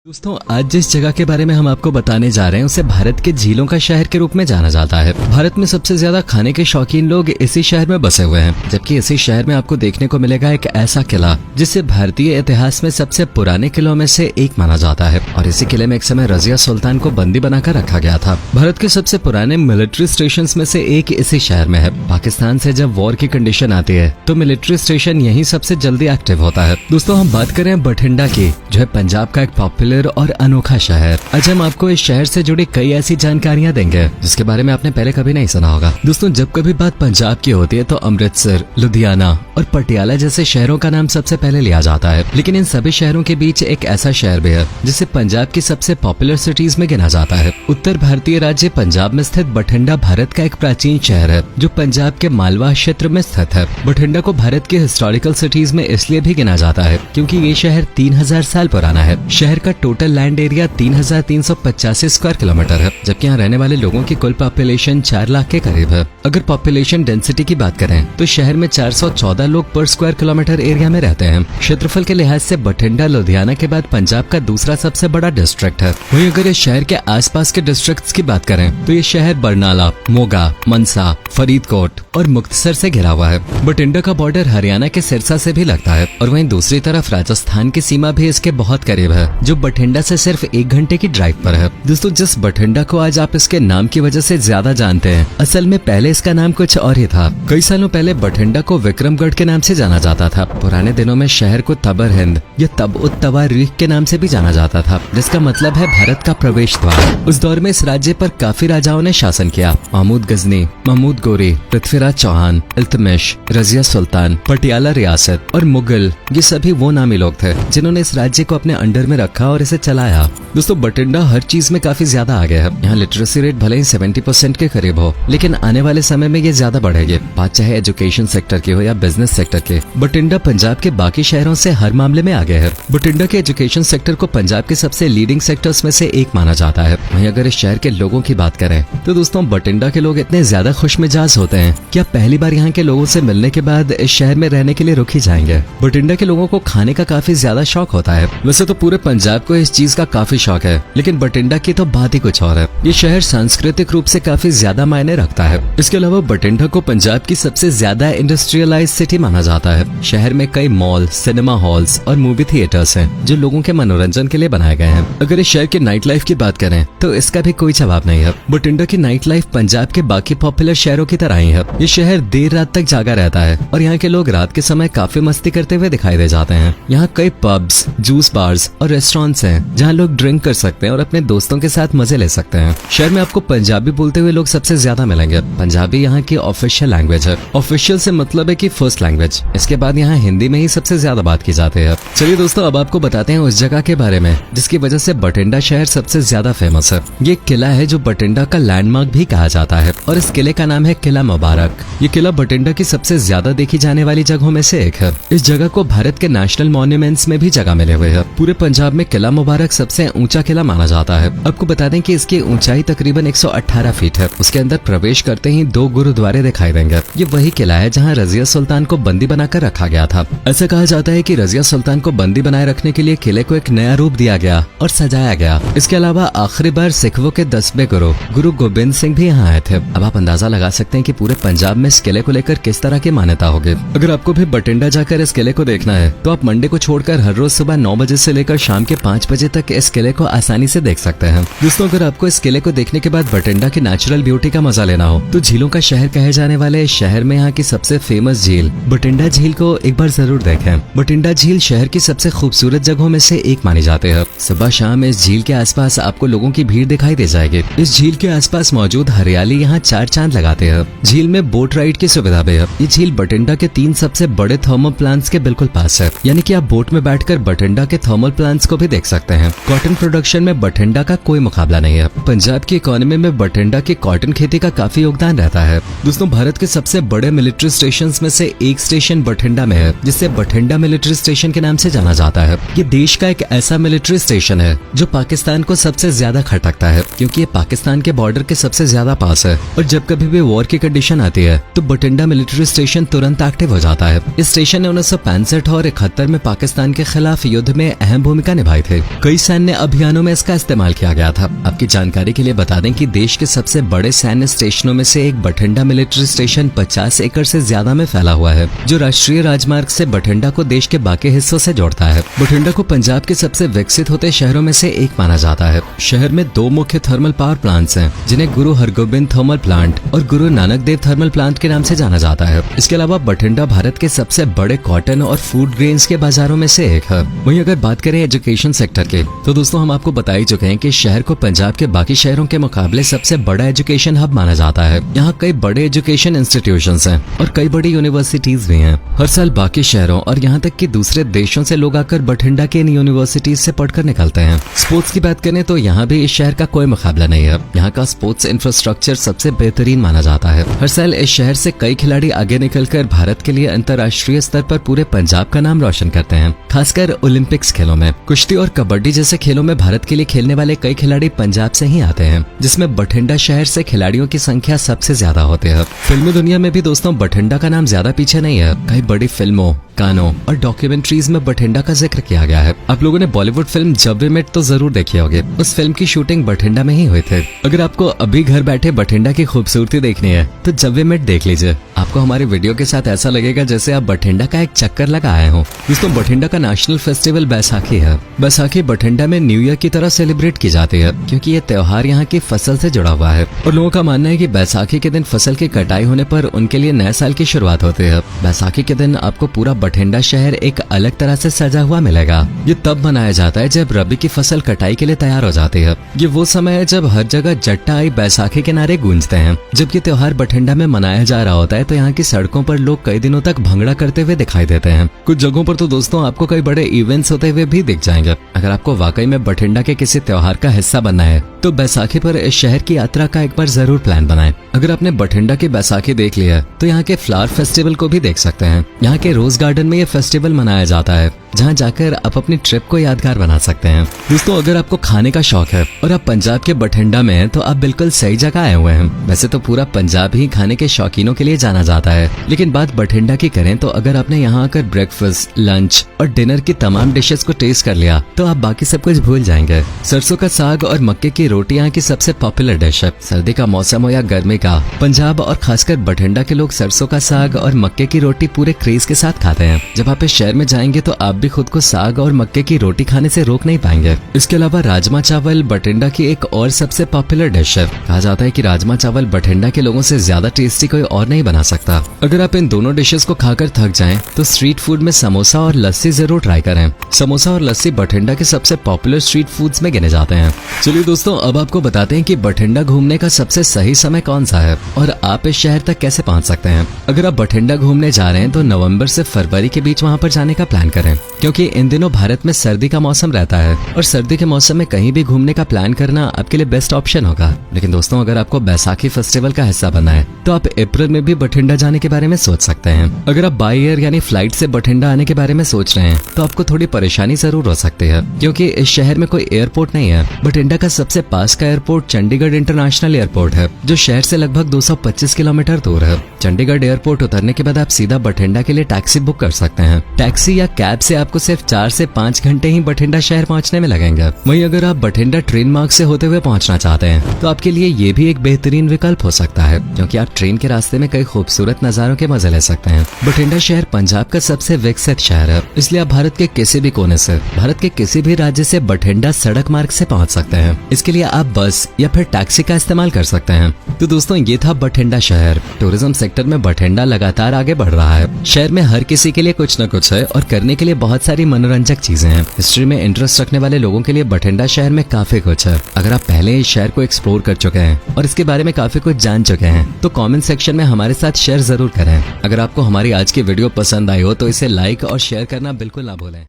दोस्तों, आज जिस जगह के बारे में हम आपको बताने जा रहे हैं उसे भारत के झीलों का शहर के रूप में जाना जाता है। भारत में सबसे ज्यादा खाने के शौकीन लोग इसी शहर में बसे हुए हैं, जबकि इसी शहर में आपको देखने को मिलेगा एक ऐसा किला जिसे भारतीय इतिहास में सबसे पुराने किलों में से एक माना जाता है। और इसी किले में एक समय रजिया सुल्तान को बंदी बनाकर रखा गया था। भारत के सबसे पुराने मिलिट्री स्टेशन में से एक इसी शहर में है। पाकिस्तान से जब वॉर की कंडीशन आती है तो मिलिट्री स्टेशन यही सबसे जल्दी एक्टिव होता है। दोस्तों, हम बात करें बठिंडा की, जो है पंजाब का एक पॉपुलर और अनोखा शहर। आज हम आपको इस शहर से जुड़ी कई ऐसी जानकारियां देंगे जिसके बारे में आपने पहले कभी नहीं सुना होगा। दोस्तों, जब कभी बात पंजाब की होती है तो अमृतसर, लुधियाना और पटियाला जैसे शहरों का नाम सबसे पहले लिया जाता है। लेकिन इन सभी शहरों के बीच एक ऐसा शहर भी है जिसे पंजाब की सबसे पॉपुलर सिटीज में गिना जाता है। उत्तर भारतीय राज्य पंजाब में स्थित बठिंडा भारत का एक प्राचीन शहर है जो पंजाब के मालवा क्षेत्र में स्थित है। बठिंडा को भारत के हिस्टोरिकल सिटीज में इसलिए भी गिना जाता है क्योंकि ये शहर 3000 साल पुराना है। शहर का total land area 3385 square kilometre है, जबकि यहाँ रहने वाले लोगों की कुल पॉपुलेशन 4 लाख के करीब है। अगर पॉपुलेशन डेंसिटी की बात करें तो शहर में 414 लोग पर स्क्वायर किलोमीटर एरिया में रहते हैं। क्षेत्रफल के लिहाज से बठिंडा लुधियाना के बाद पंजाब का दूसरा सबसे बड़ा डिस्ट्रिक्ट है। वहीं अगर इस शहर के आसपास के डिस्ट्रिक्ट्स की बात करें तो ये शहर बरनाला, मोगा, मनसा, फरीदकोट और मुक्तसर से घिरा हुआ है। बठिंडा का बॉर्डर हरियाणा के सिरसा से भी लगता है और वहीं दूसरी तरफ राजस्थान की सीमा भी इसके बहुत करीब है, जो बठिंडा से सिर्फ 1 घंटे की ड्राइव पर है। दोस्तों, जिस बठिंडा को आज आप इसके नाम की वजह से ज्यादा जानते हैं, असल में पहले इसका नाम कुछ और ही था। कई सालों पहले बठिंडा को विक्रमगढ़ के नाम से जाना जाता था। पुराने दिनों में शहर को तबर हिंद या तब उत तवा रीख के नाम से भी जाना जाता था, जिसका मतलब है भारत का प्रवेश द्वार। उस दौर में इस राज्य पर काफी राजाओं ने शासन किया। महमूद गजनी, महमूद गोरी, पृथ्वीराज चौहान, इल्तुतमिश, रजिया सुल्तान, पटियाला रियासत और मुगल, ये सभी वो नामी लोग थे जिन्होंने इस राज्य को अपने अंडर में रखा और इसे चलाया। दोस्तों, बठिंडा हर चीज में काफी ज्यादा आगे है। यहाँ लिटरेसी रेट भले ही 70% के करीब हो, लेकिन आने वाले समय में ये ज्यादा बढ़ेगी। बात चाहे एजुकेशन सेक्टर की हो या बिजनेस सेक्टर की, बठिंडा पंजाब के बाकी शहरों से हर मामले में आगे है। बठिंडा के एजुकेशन सेक्टर को पंजाब के सबसे लीडिंग सेक्टर्स में से एक माना जाता है। वहीं अगर इस शहर के लोगों की बात करें तो दोस्तों, बठिंडा के लोग इतने ज्यादा खुशमिजाज होते हैं कि आप पहली बार यहाँ के लोगों से मिलने के बाद इस शहर में रहने के लिए रुक ही जाएंगे। बठिंडा के लोगों को खाने का काफी ज्यादा शौक होता है। वैसे तो पूरे पंजाब को इस चीज का काफी शौक है, लेकिन बठिंडा की तो बात ही कुछ और है। ये शहर सांस्कृतिक रूप से काफी ज्यादा मायने रखता है। इसके अलावा बठिंडा को पंजाब की सबसे ज्यादा इंडस्ट्रियलाइज सिटी माना जाता है। शहर में कई मॉल, सिनेमा हॉल्स और मूवी थिएटर्स हैं जो लोगों के मनोरंजन के लिए बनाए गए हैं। अगर इस शहर के नाइट लाइफ की बात करें तो इसका भी कोई जवाब नहीं है। बठिंडा की नाइट लाइफ पंजाब के बाकी पॉपुलर शहरों की तरह ही है। ये शहर देर रात तक जागा रहता है और यहाँ के लोग रात के समय काफी मस्ती करते हुए दिखाई दे जाते हैं। यहाँ कई पब्स, जूस बार्स और रेस्टोरेंट्स हैं जहाँ लोग ड्रिंक कर सकते हैं और अपने दोस्तों के साथ मजे ले सकते हैं। शहर में आपको पंजाबी बोलते हुए लोग सबसे ज्यादा मिलेंगे। पंजाबी यहाँ की ऑफिशियल लैंग्वेज है। ऑफिशियल से मतलब है कि फर्स्ट लैंग्वेज। इसके बाद यहाँ हिंदी में ही सबसे ज्यादा बात की जाती है। चलिए दोस्तों, अब आपको बताते हैं उस जगह के बारे में जिसकी वजह से बठिंडा शहर सबसे ज्यादा फेमस है। ये किला है जो बठिंडा का लैंडमार्क भी कहा जाता है और इस किले का नाम है किला मुबारक। ये किला बठिंडा की सबसे ज्यादा देखी जाने वाली जगहों में से एक है। इस जगह को भारत के नेशनल मॉन्यूमेंट्स में भी जगह मिले हुए है। पूरे पंजाब में किला मुबारक सबसे ऊंचा किला माना जाता है। आपको बता दें कि इसकी ऊंचाई तकरीबन 118 फीट है। उसके अंदर प्रवेश करते ही 2 गुरुद्वारे दिखाई देंगे। ये वही किला है जहाँ रजिया सुल्तान को बंदी बनाकर रखा गया था। ऐसा कहा जाता है कि रजिया सुल्तान को बंदी बनाए रखने के लिए किले को एक नया रूप दिया गया और सजाया गया। इसके अलावा आखिरी बार सिखों के 10वें गुरु गोबिंद सिंह भी यहाँ आए थे। अब आप अंदाजा लगा सकते हैं कि पूरे पंजाब में इस किले को लेकर किस तरह की मान्यता होगी। अगर आपको भी बठिंडा जाकर इस किले को देखना है तो आप मंडे को छोड़कर हर रोज सुबह 9 बजे से लेकर शाम के 5 बजे तक इस किले को आसानी से देख सकते हैं। दोस्तों, अगर आपको इस किले को देखने के बाद बठिंडा की नेचुरल ब्यूटी का मजा लेना हो तो झीलों का शहर कहे जाने वाले इस शहर में यहाँ की सबसे फेमस झील बठिंडा झील को एक बार जरूर देखें। बठिंडा झील शहर की सबसे खूबसूरत जगहों में से एक मानी जाती है। सुबह शाम इस झील के आसपास आपको लोगों की भीड़ दिखाई दे जाएगी। इस झील के आसपास मौजूद हरियाली यहाँ 4 चांद लगाते हैं। झील में बोट राइड की सुविधा भी है। ये झील बठिंडा के 3 सबसे बड़े थर्मल प्लांट्स के बिल्कुल पास है, यानी कि आप बोट में बैठकर बठिंडा के थर्मल प्लांट्स को भी देख सकते हैं। कॉटन प्रोडक्शन में बठिंडा का कोई मुकाबला नहीं है। पंजाब की इकोनॉमी में बठिंडा की कॉटन खेती का काफी योगदान रहता है। दोस्तों, भारत के सबसे बड़े मिलिट्री स्टेशन में से एक स्टेशन बठिंडा में है, जिसे बठिंडा मिलिट्री स्टेशन के नाम से जाना जाता है। ये देश का एक ऐसा मिलिट्री स्टेशन है जो पाकिस्तान को सबसे ज्यादा खटकता है, क्योंकि ये पाकिस्तान के बॉर्डर के सबसे ज्यादा पास है और जब कभी भी वॉर की कंडीशन आती है तो बठिंडा मिलिट्री स्टेशन तुरंत एक्टिव हो जाता है। इस स्टेशन ने 1965 और 71 में पाकिस्तान के खिलाफ युद्ध में अहम भूमिका निभाई थी। थे। कई सैन्य अभियानों में इसका इस्तेमाल किया गया था। आपकी जानकारी के लिए बता दें कि देश के सबसे बड़े सैन्य स्टेशनों में से एक बठिंडा मिलिट्री स्टेशन 50 एकड़ से ज्यादा में फैला हुआ है, जो राष्ट्रीय राजमार्ग से बठिंडा को देश के बाकी हिस्सों से जोड़ता है। बठिंडा को पंजाब के सबसे विकसित होते शहरों में से एक माना जाता है। शहर में 2 मुख्य थर्मल पावर प्लांट्स हैं, जिन्हें गुरु हरगोबिंद थर्मल प्लांट और गुरु नानक देव थर्मल प्लांट के नाम से जाना जाता है। इसके अलावा बठिंडा भारत के सबसे बड़े कॉटन और फूड ग्रेन्स के बाजारों में से एक है। वहीं अगर बात करें एजुकेशन सेक्टर के, तो दोस्तों हम आपको बता ही चुके हैं कि शहर को पंजाब के बाकी शहरों के मुकाबले सबसे बड़ा एजुकेशन हब माना जाता है। यहाँ कई बड़े एजुकेशन इंस्टीट्यूशंस हैं और कई बड़ी यूनिवर्सिटीज भी हैं। हर साल बाकी शहरों और यहाँ तक कि दूसरे देशों से लोग आकर बठिंडा के इन यूनिवर्सिटीज से पढ़कर निकलते हैं। स्पोर्ट्स की बात करें तो यहाँ भी इस शहर का कोई मुकाबला नहीं है। यहाँ का स्पोर्ट्स इंफ्रास्ट्रक्चर सबसे बेहतरीन माना जाता है। हर साल इस शहर से कई खिलाड़ी आगे निकलकर भारत के लिए अंतर्राष्ट्रीय स्तर पर पूरे पंजाब का नाम रोशन करते हैं। खासकर ओलंपिक्स खेलों में कुश्ती और कबड्डी जैसे खेलों में भारत के लिए खेलने वाले कई खिलाड़ी पंजाब से ही आते हैं, जिसमें बठिंडा शहर से खिलाड़ियों की संख्या सबसे ज्यादा होती है। फिल्मी दुनिया में भी दोस्तों बठिंडा का नाम ज्यादा पीछे नहीं है। कई बड़ी फिल्मों, गानों और डॉक्यूमेंट्रीज में बठिंडा का जिक्र किया गया है। आप लोगों ने बॉलीवुड फिल्म जब वी मेट तो जरूर देखी होगी। उस फिल्म की शूटिंग बठिंडा में ही हुई थी। अगर आपको अभी घर बैठे बठिंडा की खूबसूरती देखनी है तो जब वी मेट देख लीजिए। आपको हमारे वीडियो के साथ ऐसा लगेगा जैसे आप बठिंडा का एक चक्कर लगा आए हो। दोस्तों बठिंडा का नेशनल फेस्टिवल बैसाखी है। बैसाखी बठिंडा में न्यू ईयर की तरह सेलिब्रेट की जाती है, क्योंकि ये त्योहार यहाँ की फसल से जुड़ा हुआ है और लोगों का मानना है कि बैसाखी के दिन फसल की कटाई होने पर उनके लिए नए साल की शुरुआत होती है। बैसाखी के दिन आपको पूरा बठिंडा शहर एक अलग तरह से सजा हुआ मिलेगा। ये तब मनाया जाता है जब रबी की फसल कटाई के लिए तैयार हो जाती है। ये वो समय है जब हर जगह जट्टा आई बैसाखी के नारे गूंजते हैं। जब ये त्योहार बठिंडा में मनाया जा रहा होता है तो यहाँ की सड़कों पर लोग कई दिनों तक भंगड़ा करते हुए दिखाई देते हैं। कुछ जगहों पर तो दोस्तों आपको कई बड़े इवेंट्स होते हुए भी दिख जाएंगे। अगर आपको वाकई में बठिंडा के किसी त्योहार का हिस्सा बनना है तो बैसाखी पर इस शहर की यात्रा का एक बार जरूर प्लान बनाएं। अगर आपने बठिंडा की बैसाखी देख लिया तो यहाँ के फ्लावर फेस्टिवल को भी देख सकते हैं। यहाँ के रोज गार्डन में ये फेस्टिवल मनाया जाता है, जहाँ जाकर आप अपनी ट्रिप को यादगार बना सकते हैं। दोस्तों अगर आपको खाने का शौक है और आप पंजाब के बठिंडा में हैं तो आप बिल्कुल सही जगह आए हुए हैं। वैसे तो पूरा पंजाब ही खाने के शौकीनों के लिए जाना जाता है, लेकिन बात बठिंडा की करें तो अगर आपने यहाँ आकर ब्रेकफास्ट, लंच और डिनर की तमाम डिशेस को टेस्ट कर लिया तो आप बाकी सब कुछ भूल जाएंगे। सरसों का साग और मक्के की रोटी यहाँ की सबसे पॉपुलर डिश है। सर्दी का मौसम हो या गर्मी का, पंजाब और खासकर बठिंडा के लोग सरसों का साग और मक्के की रोटी पूरे क्रेज के साथ खाते हैं। जब आप इस शहर में जाएंगे तो आप भी खुद को साग और मक्के की रोटी खाने से रोक नहीं पाएंगे। इसके अलावा राजमा चावल बठिंडा की एक और सबसे पॉपुलर डिश है। कहा जाता है कि राजमा चावल बठिंडा के लोगों से ज्यादा टेस्टी कोई और नहीं बना सकता। अगर आप इन दोनों डिशेस को खाकर थक जाएं तो स्ट्रीट फूड में समोसा और लस्सी जरूर ट्राई करें। समोसा और लस्सी बठिंडा के सबसे पॉपुलर स्ट्रीट फूड्स में गिने जाते हैं। चलिए दोस्तों अब आपको बताते हैं कि बठिंडा घूमने का सबसे सही समय कौन सा है और आप इस शहर तक कैसे पहुंच सकते हैं। अगर आप बठिंडा घूमने जा रहे हैं तो नवंबर से फरवरी के बीच वहां पर जाने का प्लान करें, क्योंकि इन दिनों भारत में सर्दी का मौसम रहता है और सर्दी के मौसम में कहीं भी घूमने का प्लान करना आपके लिए बेस्ट ऑप्शन होगा। लेकिन दोस्तों अगर आपको बैसाखी फेस्टिवल का हिस्सा बनना है तो आप अप्रैल में भी बठिंडा जाने के बारे में सोच सकते हैं। अगर आप बाई एयर यानी फ्लाइट से बठिंडा आने के बारे में सोच रहे हैं तो आपको थोड़ी परेशानी जरूर हो सकती है, क्योंकि इस शहर में कोई एयरपोर्ट नहीं है। बठिंडा का सबसे पास का एयरपोर्ट चंडीगढ़ इंटरनेशनल एयरपोर्ट है, जो शहर से लगभग 225 किलोमीटर दूर है। चंडीगढ़ एयरपोर्ट उतरने के बाद आप सीधा बठिंडा के लिए टैक्सी बुक कर सकते हैं। टैक्सी या कैब से आपको सिर्फ 4 से 5 घंटे ही बठिंडा शहर पहुंचने में लगेंगे। वहीं अगर आप बठिंडा ट्रेन मार्ग से होते हुए पहुंचना चाहते हैं तो आपके लिए ये भी एक बेहतरीन विकल्प हो सकता है, क्योंकि आप ट्रेन के रास्ते में कई खूबसूरत नजारों के मजे ले सकते हैं। बठिंडा शहर पंजाब का सबसे विकसित शहर है, इसलिए आप भारत के किसी भी कोने से, भारत के किसी भी राज्य से बठिंडा सड़क मार्ग से पहुंच सकते हैं। इसके लिए आप बस या फिर टैक्सी का इस्तेमाल कर सकते हैं। तो दोस्तों ये था बठिंडा शहर। टूरिज्म सेक्टर में बठिंडा लगातार आगे बढ़ रहा है। शहर में हर किसी के लिए कुछ न कुछ है और करने के लिए बहुत सारी मनोरंजक चीजें हैं। हिस्ट्री में इंटरेस्ट रखने वाले लोगों के लिए बठिंडा शहर में काफी कुछ है। अगर आप पहले इस शहर को एक्सप्लोर कर चुके हैं और इसके बारे में काफी कुछ जान चुके हैं तो कमेंट सेक्शन में हमारे साथ शेयर जरूर करें। अगर आपको हमारी आज की वीडियो पसंद आई हो तो इसे लाइक और शेयर करना बिल्कुल ना भूलें।